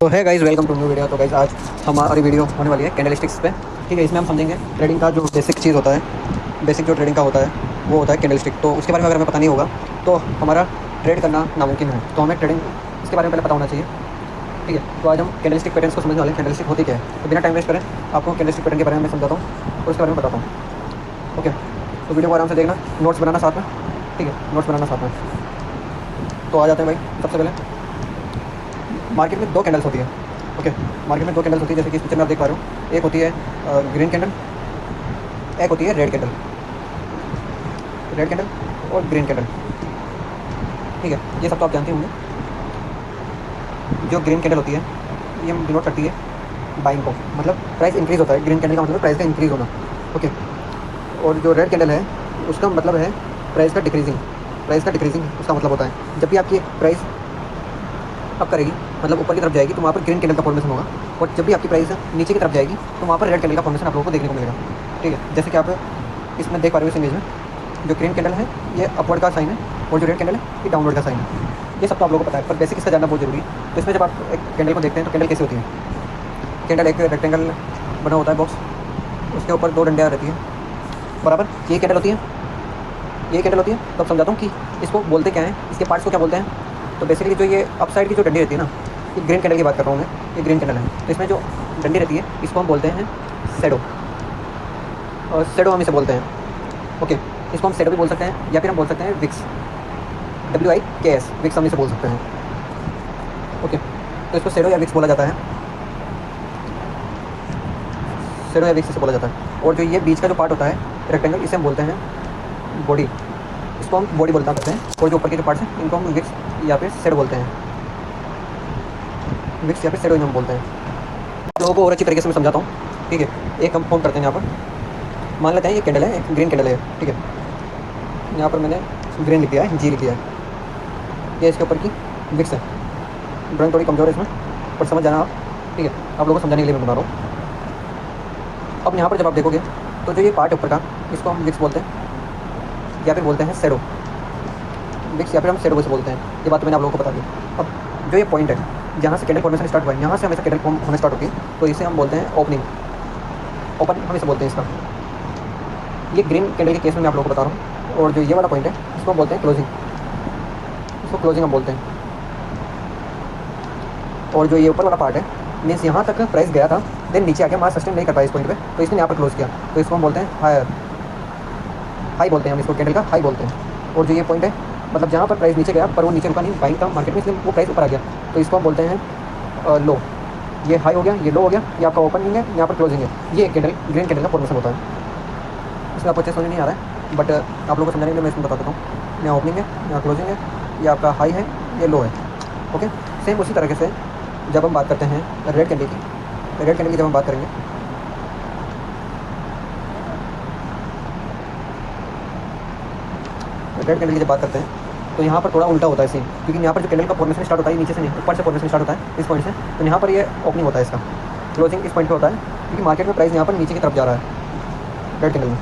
तो है guys, welcome to new video. तो गाइज़ आज हमारी वीडियो होने वाली है कैंडलस्टिक्स पे। ठीक है, इसमें हम समझेंगे ट्रेडिंग का जो बेसिक चीज़ होता है, बेसिक जो ट्रेडिंग का होता है वो होता है कैंडलस्टिक। तो उसके बारे में अगर हमें पता नहीं होगा तो हमारा ट्रेड करना नामुमकिन है। तो हमें ट्रेडिंग इसके बारे में पहले पता होना चाहिए। ठीक है, तो आज हम कैंडलस्टिक पैटर्न्स को समझने वाले हैं। कैंडलस्टिक होती क्या है, तो बिना टाइम वेस्ट करें आपको कैंडलस्टिक पैटर्न के बारे में मैं समझाता हूँ और उसके बारे में बताता हूँ। ओके, तो वीडियो को आराम से देखना, नोट्स बनाना साथ में। ठीक है, नोट्स बनाना साथ में। तो आ जाते हैं भाई। सबसे पहले मार्केट में दो कैंडल्स होती है। ओके, मार्केट में दो कैंडल्स होती है, जैसे कि इस पिक्चर में आप देख पा रहे हो। एक होती है ग्रीन कैंडल, एक होती है रेड कैंडल। रेड कैंडल और ग्रीन कैंडल, ठीक है, ये सब तो आप जानते होंगे। जो ग्रीन कैंडल होती है ये डिनोट करती है बाइंग को, मतलब प्राइस इंक्रीज़ होता है। ग्रीन कैंडल का मतलब प्राइस का इंक्रीज़ होना। ओके, और जो रेड कैंडल है उसका मतलब है प्राइस का डिक्रीजिंग। प्राइस का डिक्रीजिंग उसका मतलब होता है जब भी आपकी प्राइस अप करेगी, मतलब ऊपर की तरफ जाएगी, तो वहाँ पर ग्रीन कैंडल का फॉर्मेशन होगा। और जब भी आपकी प्राइस नीचे की तरफ जाएगी तो वहाँ पर रेड कैंडल का फॉर्मेशन आप लोगों को देखने को मिलेगा। ठीक है, जैसे कि आप इसमें देख पा रहे हो। इस इमेज में जो ग्रीन कैंडल है ये अपवर्ड का साइन है और जो रेड कैंडल है ये डाउनवर्ड का साइन है। ये सब तो आप लोगों को पता है, पर बेसिक इसका जानना बहुत जरूरी है। तो इसमें जब आप एक कैंडल को देखते हैं तो कैंडल कैसी होती है। कैंडल एक रेक्टेंगल बना होता है बॉक्स, उसके ऊपर दो डंडियाँ रहती हैं बराबर। ये कैंडल होती है, ये कैंडल होती है। तो अब समझाता हूँ कि इसको बोलते क्या है, इसके पार्ट्स को क्या बोलते हैं। तो बेसिकली जो ये अप साइड की जो डंडी रहती है ना, ये ग्रीन कैंडल की बात कर रहा हूँ मैं, ये ग्रीन कैंडल है। तो इसमें जो डंडी रहती है इसको हम बोलते हैं शैडो, और शैडो हम इसे बोलते हैं। ओके, इसको हम शैडो भी बोल सकते हैं या फिर हम बोल सकते हैं विक्स, WIKS, विक्स हम इसे बोल सकते हैं। ओके, तो इसको शैडो या विक्स बोला जाता है, शैडो या विक्स इसे बोला जाता है। और जो ये बीच का जो पार्ट होता है रेक्टेंगल, इसे हम बोलते हैं बॉडी, इसको हम बॉडी बोलता करते हैं। और जो ऊपर के जो पार्ट्स हैं इनको हम विक्स या फिर शैडो बोलते हैं, विक्स या फिर शैडो हम बोलते हैं। लोगों को और अच्छी तरीके से मैं समझाता हूँ। ठीक है, एक हम फॉर्म करते हैं यहाँ पर। मान लेते हैं ये कैंडल है, एक ग्रीन कैंडल है। ठीक है, यहाँ पर मैंने ग्रीन लिख दिया है, G लिख दिया है। ये इसके ऊपर की विक्स है। ड्राइंग थोड़ी कमज़ोर है इसमें, पर समझ जाना आप। ठीक है, आप लोगों को समझाने के लिए मैं बता रहा हूँ। अब यहाँ पर जब आप देखोगे तो जो ये पार्ट है ऊपर का, इसको हम विक्स बोलते हैं या फिर बोलते हैं शैडो, विक्स या फिर हम शैडो से बोलते हैं। ये बात तो मैंने आप लोगों को बता दी। अब जो ये पॉइंट है जहाँ से कैंडल फॉर्मेशन स्टार्ट हुआ है, यहाँ से हमेशा कैंडल फॉर्म होना स्टार्ट होती है, तो इसे हम बोलते हैं ओपनिंग, ओपन हम इसे बोलते हैं इसका। ये ग्रीन कैंडल के केस में मैं आप लोगों को बता रहा हूँ। और जो ये वाला पॉइंट है इसको हम बोलते हैं क्लोजिंग, इसको क्लोजिंग हम बोलते हैं। और जो ये ऊपर वाला पार्ट है मीन्स यहाँ तक प्राइस गया था, देन नीचे आके मार्केट सस्टेन नहीं कर पाया इस पॉइंट पे, तो इसने यहाँ पर क्लोज किया, तो इसको हम बोलते हैं हायर, हाई बोलते हैं हम इसको, कैंडल का हाई बोलते हैं। और जो ये पॉइंट है मतलब जहाँ पर प्राइस नीचे गया पर वो नीचे रुका नहीं, बाइंग था मार्केट में, इसलिए वो प्राइस ऊपर आ गया, तो इसको हम बोलते हैं लो। ये हाई हो गया, ये लो हो गया, ये आपका ओपनिंग है, यहाँ पर क्लोजिंग है। ये कैंडल ग्रीन कैंडल का फॉर्मेशन होता है। इसमें आपको अच्छे समझ नहीं आ रहा है, बट आप लोगों को समझाने के लिए मैं इसमें बता देता हूँ। यहाँ ओपनिंग है, यहाँ क्लोजिंग है, ये आपका हाई है, ये लो है। ओके, सेम उसी तरीके से जब हम बात करते हैं रेड कैंडल की, रेड कैंडल की जब हम बात करेंगे, रेड कैंडल की जब बात करते हैं तो यहाँ पर थोड़ा उल्टा होता है सेम, क्योंकि यहाँ पर जो कैंडल का फॉर्मेशन स्टार्ट होता है नीचे से नहीं, ऊपर से फॉर्मेशन स्टार्ट होता है इस पॉइंट से, तो यहाँ पर ये ओपनिंग होता है, इसका क्लोजिंग इस पॉइंट पे होता है, क्योंकि मार्केट में प्राइस यहाँ पर नीचे की तरफ जा रहा है। रेड कैंडल में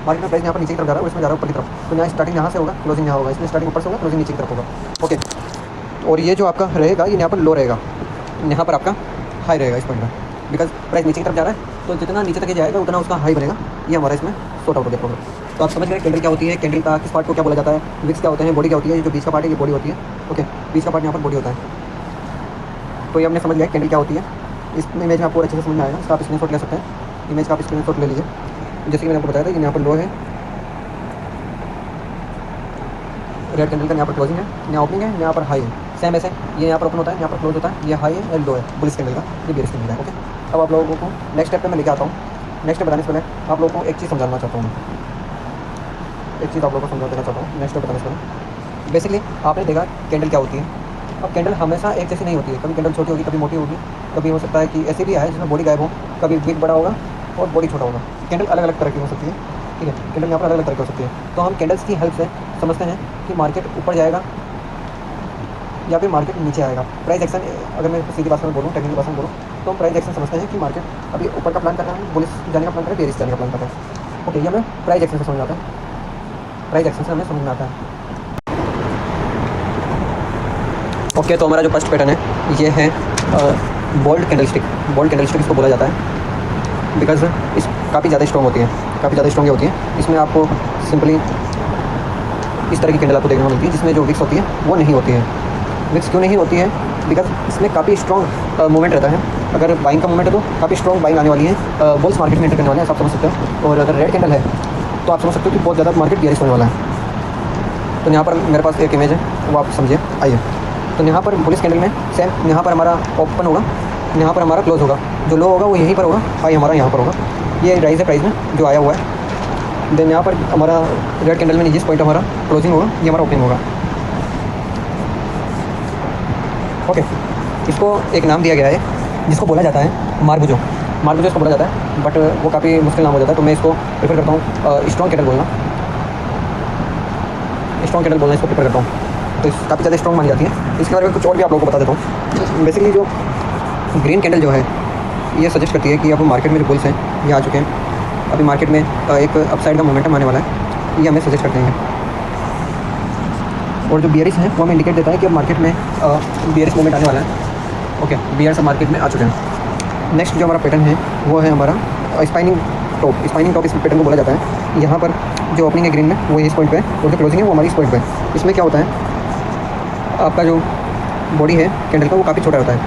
मार्केट में प्राइस यहाँ पर नीचे की तरफ जा रहा है, उसमें जा रहा है ऊपर की तरफ, तो यहाँ स्टार्टिंग यहाँ से होगा, क्लोजिंग यहाँ होगा, इसमें स्टार्टिंग ऊपर से होगा, क्लोजिंग नीचे की तरफ होगा। ओके, और ये जो आपका रहेगा ये यहाँ पर लो रहेगा, यहाँ पर आपका हाई रहेगा इस पॉइंट पर, बिकॉज प्राइस नीचे की तरफ जा रहा है, तो जितना नीचे तक जाएगा उतना उसका हाई बनेगा। ये हमारा इसमें सॉर्ट आउट हो गया प्रॉब्लम। तो आप समझ गए कैंडल क्या होती है, कैंडल का किस पार्ट को क्या बोला जाता है, विक्स क्या होते हैं, बॉडी क्या होती है। जो बीच का पार्ट है ये बॉडी होती है। ओके, बीच का पार्ट यहाँ पर बॉडी होता है। तो ये हमने समझ लिया कैंडल क्या होती है। इस इमेज में आपको अच्छे से समझ में आएगा, इसका आप स्क्रीनशॉट ले सकते हैं। इमेज का आप स्क्रीनशॉट ले लीजिए। जैसे कि मैंने आपको बताया था कि यहाँ पर लो है रेड कैंडल का, यहाँ पर क्लोजिंग है, यहाँ ओपनिंग है, यहाँ पर हाई है। सेम ऐसे ये यहाँ पर ओपन होता है, यहाँ पर क्लोज होता है, ये हाई है, लो है बुलिश कैंडल का, ये बेरिश कैंडल है। ओके, अब आप लोगों को नेक्स्ट स्टेप पे मैं लेके आता हूँ। नेक्स्ट स्टेप बताने से पहले आप लोगों को एक चीज़ समझाना चाहता हूँ, एक चीज़ आप लोगों को समझा देना चाहता हूँ। नेक्स्ट स्टेप बताने से पहले बेसिकली आपने देखा कैंडल क्या होती है। अब कैंडल हमेशा एक जैसी नहीं होती है, कभी कैंडल छोटी होगी, कभी मोटी होगी, कभी हो सकता है कि ऐसी भी आए जिसमें बॉडी गायब हो, कभी बिग बड़ा होगा और बॉडी छोटा होगा। कैंडल अलग अलग तरह की हो सकती है। ठीक है, कैंडल यहाँ पर अलग अलग तरह की हो सकती है। तो हम कैंडल्स की हेल्प से समझते हैं कि मार्केट ऊपर जाएगा या फिर मार्केट नीचे आएगा। प्राइस एक्शन, अगर मैं सीधी भाषा में बोलूँ, टेक्निकल भाषा में बोलूँ, तो हम प्राइस एक्शन समझते हैं कि मार्केट अभी ऊपर का प्लान कर रहा है, बुलिश जाने का प्लान कर रहा है, बेरिश जाने का प्लान कर रहा है। ओके, ये हमें प्राइस एक्शन से समझ आता है, प्राइस एक्शन से हमें समझ में आता है। ओके, तो हमारा जो फर्स्ट पैटर्न है ये है बोल्ड कैंडलस्टिक इसको बोला जाता है, बिकॉज इस काफ़ी ज़्यादा स्ट्रॉन्ग होती है, काफ़ी ज़्यादा स्ट्रॉन्ग होती है। इसमें आपको सिंपली इस तरह की कैंडल आपको देखने को मिलती है, जिसमें जो विक्स होती है वो नहीं होती है। विक्स क्यों नहीं होती है? बिकॉज इसमें काफ़ी स्ट्रॉन्ग मूवमेंट रहता है। अगर बाइंग का मूवमेंट है तो काफ़ी स्ट्रॉन्ग बाइंग आने वाली है, बुल्स मार्केट में एंटर करने वाले हैं, आप समझ सकते हो। और अगर रेड कैंडल है तो आप समझ सकते हो कि बहुत ज़्यादा मार्केट बियरिश होने वाला है। तो यहाँ पर मेरे पास एक इमेज है, वो आप समझिए। आइए, तो यहाँ पर बुलिश कैंडल में सेम यहाँ पर हमारा ओपन होगा, यहाँ पर हमारा क्लोज होगा। जो लो होगा वो यहीं पर होगा, हाई हमारा यहाँ पर होगा। ये राइज है प्राइस में जो आया हुआ है। देन यहाँ पर हमारा रेड कैंडल में जिस पॉइंट हमारा क्लोजिंग होगा ये हमारा ओपनिंग होगा। ओके, इसको एक नाम दिया गया है जिसको बोला जाता है मार्बुजो इसको बोला जाता है, बट वो काफ़ी मुश्किल नाम हो जाता है, तो मैं इसको प्रेफर करता हूँ स्ट्रॉन्ग कैंडल बोलना इसको प्रेफर करता हूँ। तो काफ़ी ज़्यादा स्ट्रॉन्ग मानी जाती है। इसके बारे में कुछ और भी आप लोगों को बता देता हूँ। बेसिकली जो ग्रीन कैंडल जो है ये सजेस्ट करती है कि अब मार्केट में जो बुल्स हैं ये आ चुके हैं, अभी मार्केट में एक अपसाइड का मोमेंटम आने वाला है, ये हमें सजेस्ट करते हैं। और जो बियरिश है वो हमें इंडिकेट देता है कि अब मार्केट में बियरिश मोमेंट आने वाला है। ओके, बियर्स मार्केट में आ चुके हैं। नेक्स्ट जो हमारा पैटर्न है वो है हमारा स्पाइनिंग टॉप इस पैटर्न को बोला जाता है। यहाँ पर जो ओपनिंग है ग्रीन में वो इस पॉइंट पे है, और जो क्लोजिंग है वो हमारी इस पॉइंट पे है। इसमें क्या होता है, आपका जो बॉडी है कैंडल का वो काफ़ी छोटा होता है,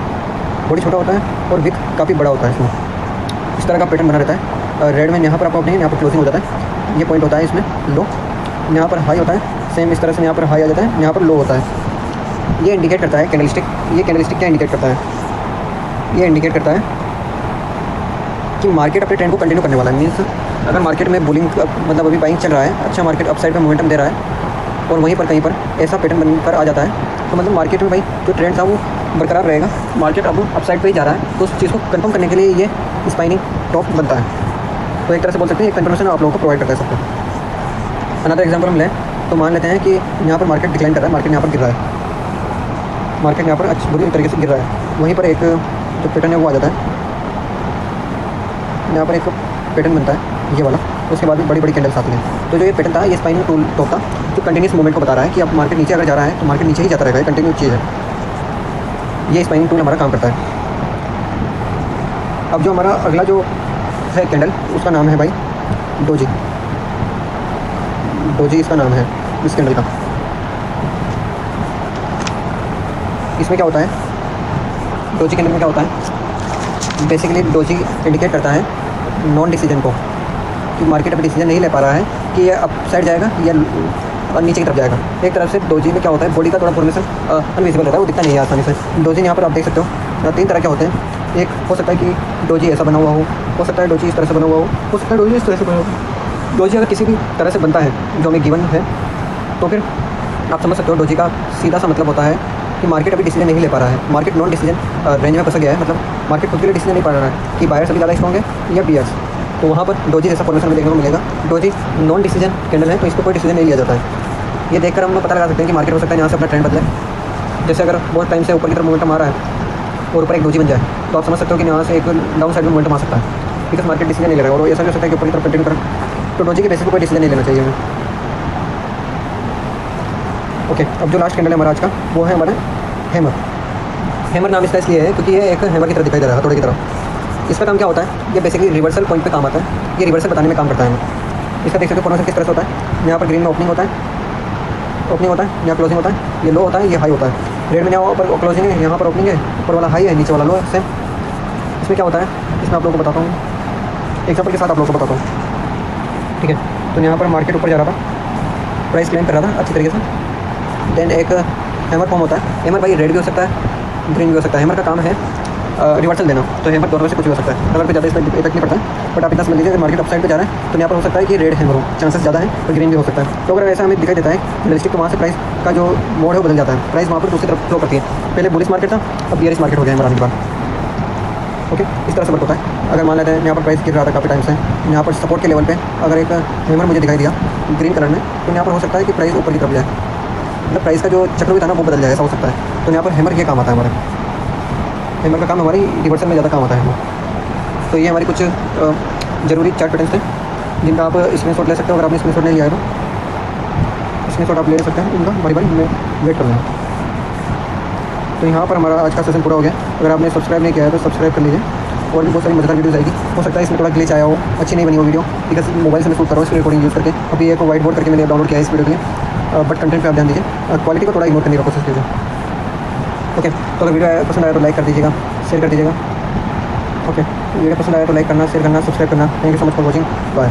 बॉडी छोटा होता है और विक काफ़ी बड़ा होता है। इसमें इस तरह का पैटर्न बना रहता है। रेड में यहाँ पर आपका ओपनिंग है, यहाँ पर क्लोजिंग हो जाता है। ये पॉइंट होता है इसमें लो, यहाँ पर हाई होता है, सेम इस तरह से यहाँ पर हाई आ जाता है, यहाँ पर लो होता है। ये इंडिकेट करता है कैंडलस्टिक, ये कैंडलस्टिक क्या इंडिकेट करता है, ये इंडिकेट करता है कि मार्केट अपने ट्रेंड को कंटिन्यू करने वाला है। मीन्स अगर मार्केट में बुलिंग मतलब अभी बाइंग चल रहा है, अच्छा मार्केट अपसाइड पे मोमेंटम दे रहा है, और वहीं पर कहीं पर ऐसा पैटर्न बनकर आ जाता है, तो मतलब मार्केट में भाई जो ट्रेंड था वो बरकरार रहेगा, मार्केट अब अपसाइड पे ही जा रहा है। तो उस चीज़ को कंफर्म करने के लिए ये स्पाइनिंग टॉप बनता है। तो एक तरह से बोल सकते हैं एक कंफर्मेशन आप लोगों को प्रोवाइड करता है सबको। अनदर एग्जाम्पल हम लें तो मान लेते हैं कि यहाँ पर मार्केट डिक्लाइन कर रहा है, मार्केट यहाँ पर गिर रहा है, मार्केट यहाँ पर अच्छी बुरी तरीके से गिर रहा है। वहीं पर एक जो पैटर्न है वो आ जाता है, यहाँ पर एक पैटर्न बनता है ये वाला, उसके बाद भी बड़ी बड़ी कैंडल्स आती हैं। तो जो ये पैटर्न था ये स्पाइनिंग टूल टॉप था, जो कंटिन्यूस मूवमेंट को बता रहा है कि अब मार्केट नीचे अगर जा रहा है तो मार्केट नीचे ही जाता रहेगा, ये कंटिन्यू चीज़ है। ये स्पाइनिंग टूल हमारा काम करता है। अब जो हमारा अगला जो है कैंडल उसका नाम है भाई डोजी इसका नाम है इस कैंडल का। इसमें क्या होता है, डोजी कैंडल में क्या होता है, बेसिकली डोजी इंडिकेट करता है नॉन डिसीजन को, कि मार्केट अभी डिसीजन नहीं ले पा रहा है कि ये अप साइड जाएगा या नीचे की तरफ जाएगा। एक तरफ से डोजी में क्या होता है, बॉडी का थोड़ा फॉर्मेशन अनविजिबल रहता है, वो दिखता नहीं है आसानी से। डोजी यहाँ पर आप देख सकते हो तीन तरह के होते हैं। एक हो सकता है कि डोजी ऐसा बना हुआ हो सकता है डोजी इस तरह से बना हुआ हो सकता है डोजी इस तरह से बना हुआ हो। डोजी अगर किसी भी तरह से बनता है जो हमें गिवन है, तो फिर आप समझ सकते हो डोजी का सीधा सा मतलब होता है कि मार्केट अभी डिसीजन नहीं ले पा रहा है, मार्केट नॉन डिसीजन रेंज में फंस गया है, मतलब मार्केट खुद के लिए डिसीजन नहीं पा रहा है कि बायर्स अभी ज़्यादा स्ट्रॉन्ग है या बियर्स। तो वहाँ पर डोजी जैसा फॉर्मेशन में देखने को मिलेगा। डोजी नॉन डिसीजन कैंडल है, तो इसको कोई डिसीजन नहीं लिया जाता है। ये देखकर हम लोग पता लगा सकते हैं कि मार्केट हो सकता है यहाँ से अपना ट्रेंड बदले। जैसे अगर बहुत टाइम से ऊपर की तरफ मोमेंटम आ रहा है और ऊपर एक डोजी बन जाए, तो आप समझ सकते हो कि यहाँ से एक डाउन साइड में मोमेंटम आ सकता है, बिकॉज मार्केट डिसीजन नहीं ले रहा है और ऐसा भी हो सकता है कि ऊपर की तरफ कंटिन्यू करें। तो डोजी के बेसिस पर कोई डिसीजन नहीं लेना चाहिए हमें। ओके, अब जो लास्ट कैंडल है हमारा आज का वो है हमारा हैमर नाम इसका इसलिए है क्योंकि ये एक हैमर की तरह दिखाई दे रहा है, हथौड़े की तरह। इसका काम क्या होता है, ये बेसिकली रिवर्सल पॉइंट पे काम आता है, ये रिवर्सल बताने में काम करता है हमें। इसका देख सकते हो फॉर्मेशन किस तरह से होता है। यहाँ पर ग्रीन में ओपनिंग होता है, यहाँ क्लोजिंग होता है, ये लो होता है, ये हाई होता है। रेड में यहाँ ऊपर क्लोजिंग है, यहाँ पर ओपनिंग है, ऊपर वाला हाई है, नीचे वाला लो है। सेम इसमें क्या होता है, इसमें आप लोगों को बताता हूँ एग्जाम्पल के साथ आप लोगों को बताता हूँ, ठीक है। तो यहाँ पर मार्केट ऊपर जा रहा था, प्राइस क्लेम कर रहा था अच्छी तरीके से। देन एक हैमर फॉर्म होता है। हैमर भाई रेड भी हो सकता है, ग्रीन भी हो सकता है। हैमर का काम है रिवर्सल देना, तो हैमर दोनों में से कुछ भी हो सकता है। अगर कोई ज़्यादा इसमें इफेक्ट नहीं पड़ता है, बट आप इतना समझ लीजिए अगर मार्केट अपसाइड पे जा रहा है तो यहाँ पर हो सकता है कि रेड हैमर हो, चांसेस ज़्यादा है, और ग्रीन भी हो सकता है। तो अगर ऐसा हमें दिखाई देता है कैंडलस्टिक, तो वहाँ से प्राइस का जो मोड है वो बदल जाता है, प्राइस वहाँ पर दूसरी तरफ फ्लो करती है। पहले बुलिश मार्केट था, अब बियरिश मार्केट हो गया हैमर आने के बाद। ओके, इस तरह से वर्क होता है। अगर मान लेते हैं यहाँ पर प्राइस गिर रहा था काफ़ी टाइम से, यहाँ पर सपोर्ट के लेवल पे अगर एक हैमर मुझे दिखाई दिया ग्रीन कलर में, तो यहाँ पर हो सकता है कि प्राइस ऊपर की तरफ जाए, मतलब प्राइस का जो चक्र भी था ना वो बदल जाए, ऐसा हो सकता है। तो यहाँ पर हैमर ये काम आता है, हमारे हैमर का काम हमारी रिवर्सल में ज़्यादा काम आता है। तो ये हमारी कुछ ज़रूरी चार्ट पैटर्न्स थे जिनका आप स्क्रीनशॉट ले सकते हो। अगर आपने स्क्रीनशॉट नहीं लिया है तो स्क्रीनशॉट आप ले सकते हैं, उनका बारी बारी मैं वेट कर लूँगा। तो यहाँ पर हमारा आज का सेशन पूरा हो गया। अगर आपने सब्सक्राइब नहीं किया है तो सब्सक्राइब कर लीजिए, और भी बहुत सारी मजेदार वीडियोस आएगी। हो सकता है इसमें थोड़ा ग्लिच आया हो, अच्छी नहीं बनी हो वीडियो, बिकॉज मोबाइल से मैं शूट कर रहा हूँ इसकी रिकॉर्डिंग यूज़ करके। अभी एक वाइट बोर्ड करके मैंने डाउनलोड किया है इस वीडियो के लिए, बट कंटेंट पे आप ध्यान दीजिए, क्वालिटी को थोड़ा इग्नोर करने का कोशिश कीजिए। ओके, तो अगर वीडियो पसंद आया तो लाइक कर दीजिएगा, शेयर कर दीजिएगा। ओके, वीडियो पसंद आया तो लाइक करना, शेयर करना, सब्सक्राइब करना। Thank you so much for watching, bye.